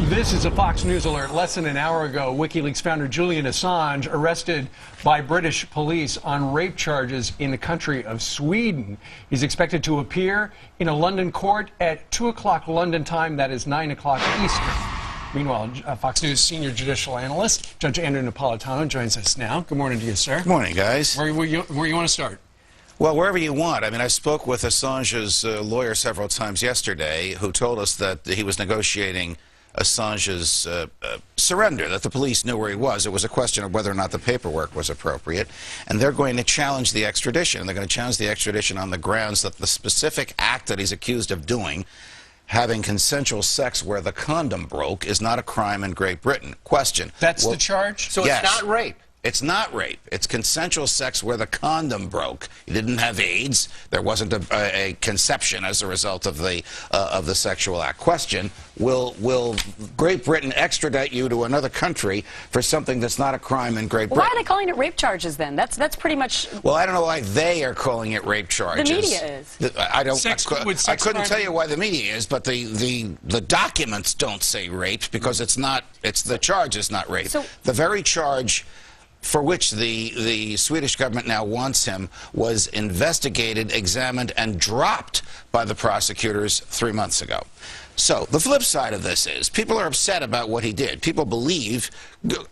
This is a Fox News alert. Less than an hour ago, WikiLeaks founder Julian Assange arrested by British police on rape charges in the country of Sweden. He's expected to appear in a London court at 2 o'clock London time. That is 9 o'clock Eastern. Meanwhile, Fox News senior judicial analyst Judge Andrew Napolitano joins us now. Good morning to you, sir. Good morning, guys. Where you want to start? Well, wherever you want. I mean, I spoke with Assange's lawyer several times yesterday, who told us that he was negotiating Assange's surrender, that the police knew where he was. It was a question of whether or not the paperwork was appropriate. And they're going to challenge the extradition. And they're going to challenge the extradition on the grounds that the specific act that he's accused of doing, having consensual sex where the condom broke, is not a crime in Great Britain. Question. That's the charge? So yes. It's not rape? It's not rape. It's consensual sex where the condom broke. He didn't have AIDS. There wasn't a conception as a result of the sexual act. Question: Will Great Britain extradite you to another country for something that's not a crime in Great Britain? Why are they calling it rape charges then? That's pretty much. Well, I don't know why they are calling it rape charges. The media is. I couldn't tell you why the media is, but the documents don't say rape because it's not. It's the charge is not rape. So, the very charge for which the Swedish government now wants him was investigated, examined, and dropped by the prosecutors 3 months ago. So the flip side of this is people are upset about what he did. People believe,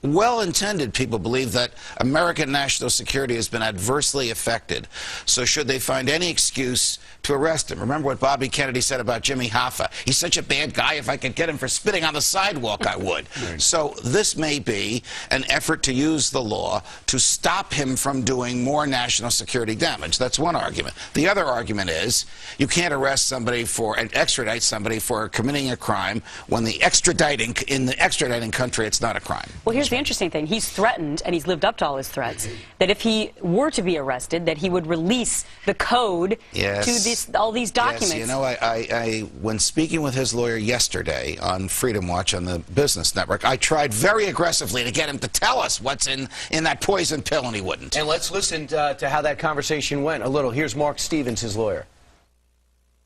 well-intended people believe, that American national security has been adversely affected. So should they find any excuse to arrest him? Remember what Bobby Kennedy said about Jimmy Hoffa. He's such a bad guy, if I could get him for spitting on the sidewalk, I would. Right. So this may be an effort to use the law to stop him from doing more national security damage. That's one argument. The other argument is you can't arrest somebody for and extradite somebody for committing a crime when in the extraditing country it's not a crime. Well, here's the interesting thing. He's threatened, and he's lived up to all his threats, that if he were to be arrested, that he would release the code to all these documents. Yes, you know, when speaking with his lawyer yesterday on Freedom Watch on the Business Network, I tried very aggressively to get him to tell us what's in that poison pill, and he wouldn't. And let's listen to how that conversation went a little. Here's Mark Stevens, his lawyer.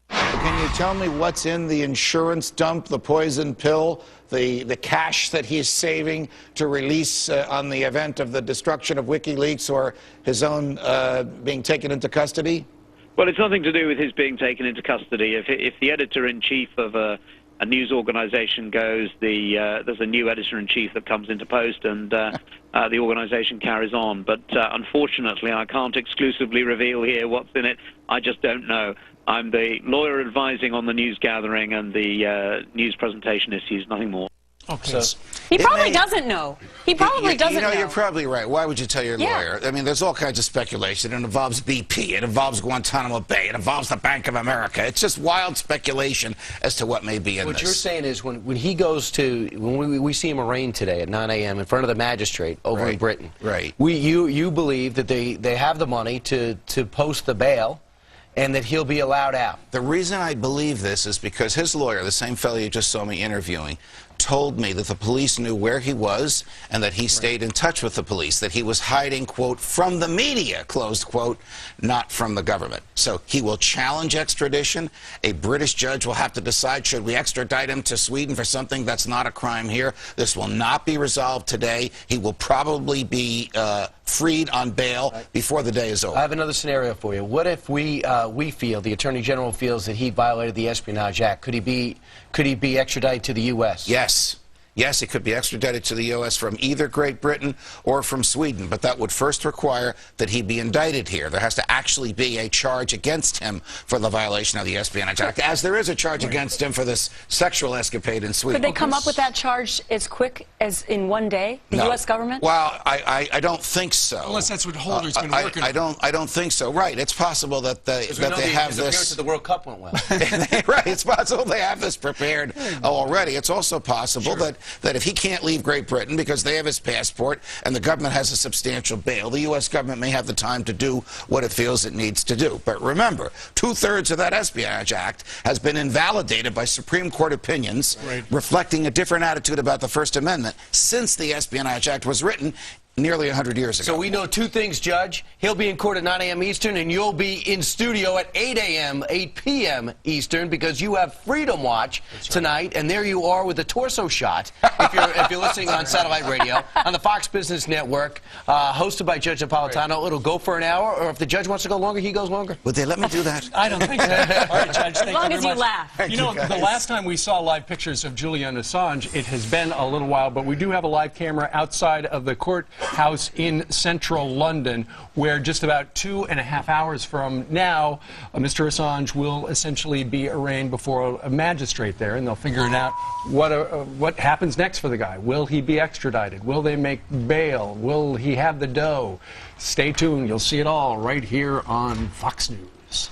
Can you tell me what's in the insurance dump, the poison pill, the cash that he's saving to release on the event of the destruction of WikiLeaks or his own being taken into custody? Well, it's nothing to do with his being taken into custody. If the editor-in-chief of a news organization goes, there's a new editor-in-chief that comes into post, and the organization carries on. But unfortunately, I can't exclusively reveal here what's in it. I just don't know. I'm the lawyer advising on the news gathering and the news presentation issues, nothing more. Okay. So he probably doesn't know. He probably doesn't know. You're probably right. Why would you tell your lawyer? I mean, there's all kinds of speculation. It involves BP. It involves Guantanamo Bay. It involves the Bank of America. It's just wild speculation as to what may be in this. What you're saying is when he goes to, when we see him arraigned today at 9 a.m. in front of the magistrate over in Britain, you believe that they have the money to post the bail and that he'll be allowed out. The reason I believe this is because his lawyer, the same fellow you just saw me interviewing, told me that the police knew where he was and that he stayed in touch with the police, that he was hiding, quote, from the media, closed quote, not from the government. So he will challenge extradition. A British judge will have to decide, should we extradite him to Sweden for something that's not a crime here? This will not be resolved today. He will probably be freed on bail before the day is over. I have another scenario for you. What if we feel, the Attorney General feels, that he violated the Espionage Act? Could he be extradited to the U.S.? Yes. Yes, he could be extradited to the U.S. from either Great Britain or from Sweden, but that would first require that he be indicted here. There has to actually be a charge against him for the violation of the Espionage Act, as there is a charge against him for this sexual escapade in Sweden. Could they come up with that charge as quick as in one day, the U.S. government? Well, I don't think so. Unless that's what Holder's been working on. I don't think so. Right. It's possible that they have this. Appearance at the World Cup went well. Right. It's possible they have this prepared already. It's also possible that if he can't leave Great Britain because they have his passport and the government has a substantial bail, the U.S. government may have the time to do what it feels it needs to do. But remember, 2/3 of that Espionage Act has been invalidated by Supreme Court opinions reflecting a different attitude about the First Amendment since the Espionage Act was written, nearly 100 years ago. So we know two things, Judge. He'll be in court at 9 a.m. Eastern, and you'll be in studio at 8 p.m. Eastern, because you have Freedom Watch tonight, and there you are with a torso shot, if you're listening on satellite radio, on the Fox Business Network, hosted by Judge Napolitano. It'll go for an hour, or if the judge wants to go longer, he goes longer. Would they let me do that? I don't think so. All right, Judge, thank you very much. As long as you laugh. You know, the last time we saw live pictures of Julian Assange, it has been a little while, but we do have a live camera outside of the courthouse in central London, where just about 2.5 hours from now, Mr. Assange will essentially be arraigned before a magistrate there, and they'll figure it out what happens next for the guy. Will he be extradited? Will they make bail? Will he have the dough? Stay tuned. You'll see it all right here on Fox News.